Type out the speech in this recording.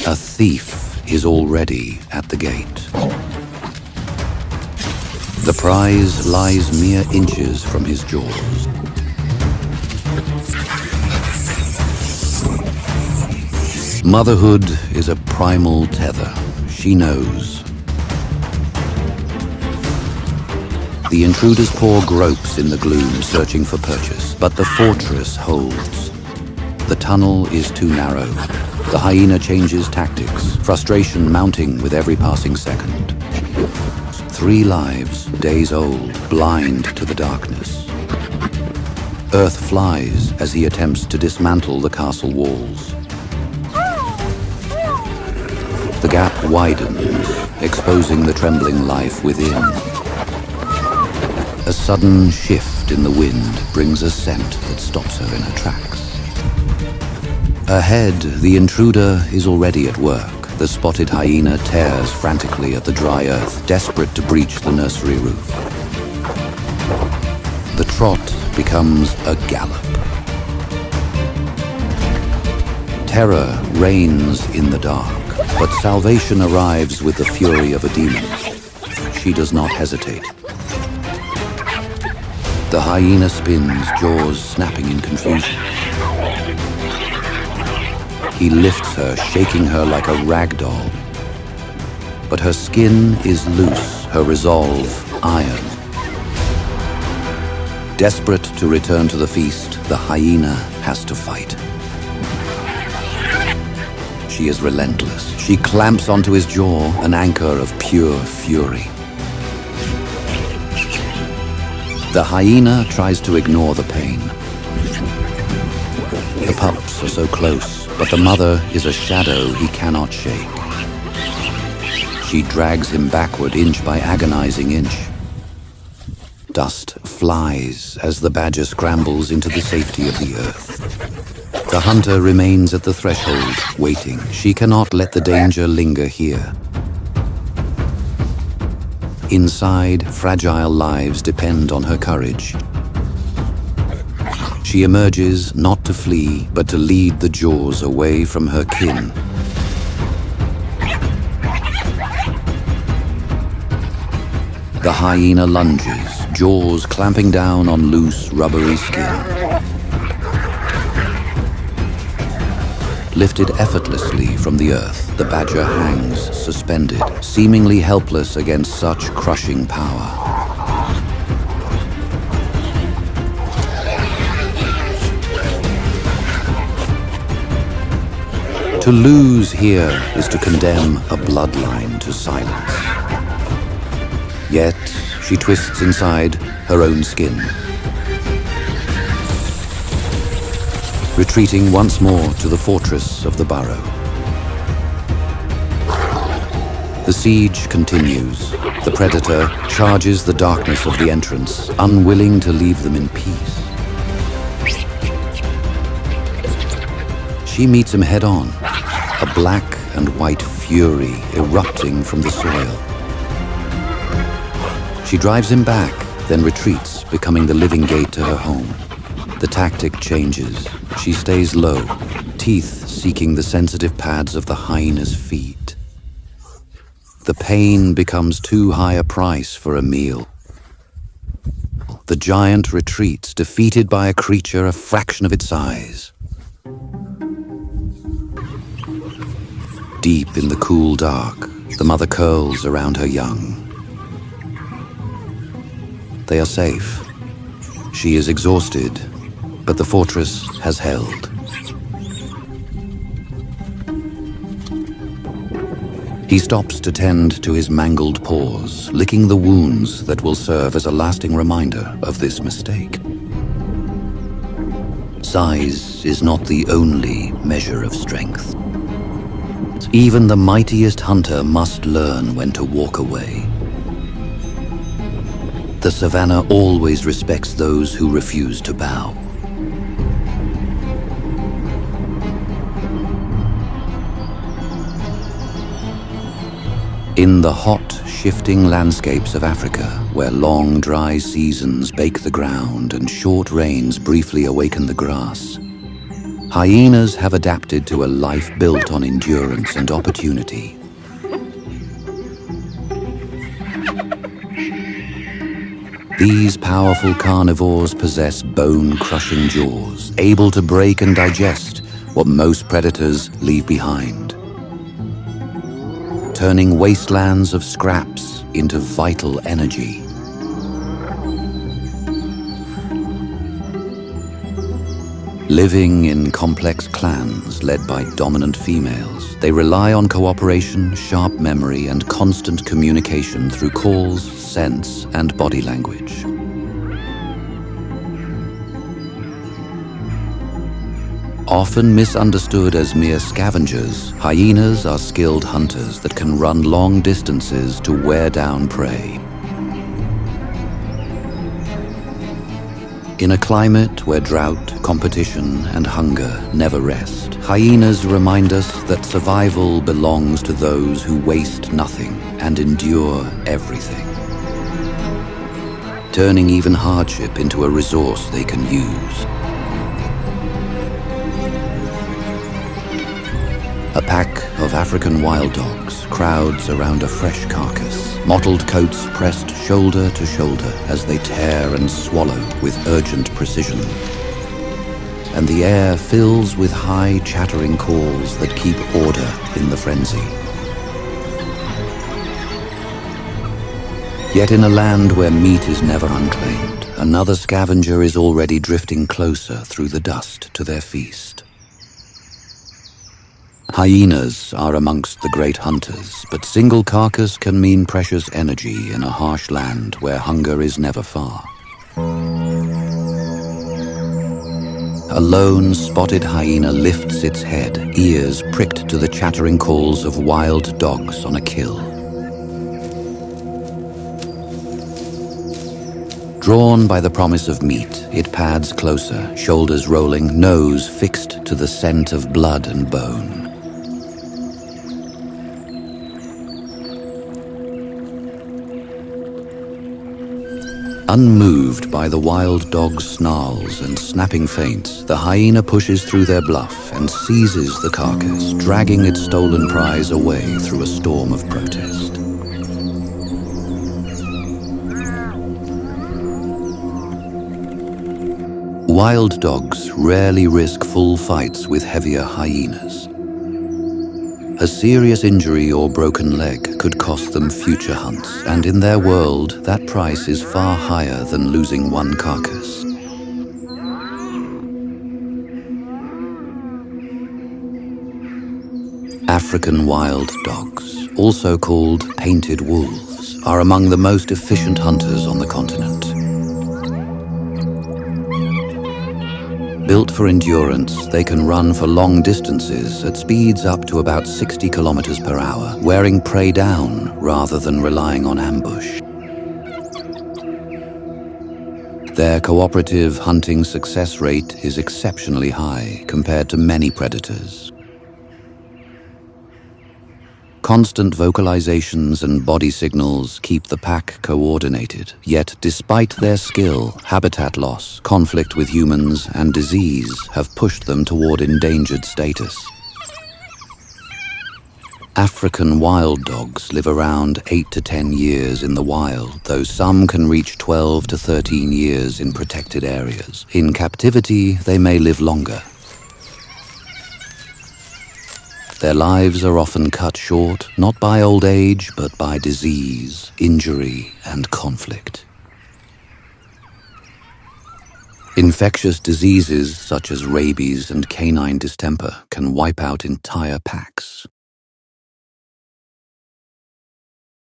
A thief is already at the gate. The prize lies mere inches from his jaws. Motherhood is a primal tether. She knows. The intruder's paw gropes in the gloom, searching for purchase, but the fortress holds. The tunnel is too narrow. The hyena changes tactics, frustration mounting with every passing second. 3 lives, days old, blind to the darkness. Earth flies as he attempts to dismantle the castle walls. The gap widens, exposing the trembling life within. A sudden shift in the wind brings a scent that stops her in her tracks. Ahead, the intruder is already at work. The spotted hyena tears frantically at the dry earth, desperate to breach the nursery roof. The trot becomes a gallop. Terror reigns in the dark, but salvation arrives with the fury of a demon. She does not hesitate. The hyena spins, jaws snapping in confusion. He lifts her, shaking her like a rag doll. But her skin is loose, her resolve iron. Desperate to return to the feast, the hyena has to fight. She is relentless. She clamps onto his jaw, an anchor of pure fury. The hyena tries to ignore the pain. The pups are so close, but the mother is a shadow he cannot shake. She drags him backward inch by agonizing inch. Dust flies as the badger scrambles into the safety of the earth. The hunter remains at the threshold, waiting. She cannot let the danger linger here. Inside, fragile lives depend on her courage. She emerges not to flee, but to lead the jaws away from her kin. The hyena lunges, jaws clamping down on loose, rubbery skin. Lifted effortlessly from the earth, the badger hangs, suspended, seemingly helpless against such crushing power. To lose here is to condemn a bloodline to silence. Yet, she twists inside her own skin. Retreating once more to the fortress of the burrow. The siege continues. The predator charges the darkness of the entrance, unwilling to leave them in peace. She meets him head-on, a black and white fury erupting from the soil. She drives him back, then retreats, becoming the living gate to her home. The tactic changes. She stays low, teeth seeking the sensitive pads of the hyena's feet. The pain becomes too high a price for a meal. The giant retreats, defeated by a creature a fraction of its size. Deep in the cool dark, the mother curls around her young. They are safe. She is exhausted, but the fortress has held. He stops to tend to his mangled paws, licking the wounds that will serve as a lasting reminder of this mistake. Size is not the only measure of strength. Even the mightiest hunter must learn when to walk away. The savannah always respects those who refuse to bow. In the hot, shifting landscapes of Africa, where long, dry seasons bake the ground and short rains briefly awaken the grass, Hyenas have adapted to a life built on endurance and opportunity. These powerful carnivores possess bone-crushing jaws, able to break and digest what most predators leave behind, turning wastelands of scraps into vital energy. Living in complex clans led by dominant females, they rely on cooperation, sharp memory, and constant communication through calls, scents, and body language. Often misunderstood as mere scavengers, hyenas are skilled hunters that can run long distances to wear down prey. In a climate where drought, competition, and hunger never rest, hyenas remind us that survival belongs to those who waste nothing and endure everything, turning even hardship into a resource they can use. A pack of African wild dogs crowds around a fresh carcass, mottled coats pressed shoulder to shoulder as they tear and swallow with urgent precision. And the air fills with high chattering calls that keep order in the frenzy. Yet in a land where meat is never unclaimed, another scavenger is already drifting closer through the dust to their feast. Hyenas are amongst the great hunters, but single carcass can mean precious energy in a harsh land where hunger is never far. A lone spotted hyena lifts its head, ears pricked to the chattering calls of wild dogs on a kill. Drawn by the promise of meat, it pads closer, shoulders rolling, nose fixed to the scent of blood and bone. Unmoved by the wild dog's snarls and snapping feints, the hyena pushes through their bluff and seizes the carcass, dragging its stolen prize away through a storm of protest. Wild dogs rarely risk full fights with heavier hyenas. A serious injury or broken leg could cost them future hunts, and in their world, that price is far higher than losing one carcass. African wild dogs, also called painted wolves, are among the most efficient hunters on the continent. Built for endurance, they can run for long distances at speeds up to about 60 kilometers per hour, wearing prey down rather than relying on ambush. Their cooperative hunting success rate is exceptionally high compared to many predators. Constant vocalizations and body signals keep the pack coordinated, yet despite their skill, habitat loss, conflict with humans, and disease have pushed them toward endangered status. African wild dogs live around 8 to 10 years in the wild, though some can reach 12 to 13 years in protected areas. In captivity, they may live longer. Their lives are often cut short, not by old age, but by disease, injury, and conflict. Infectious diseases such as rabies and canine distemper can wipe out entire packs.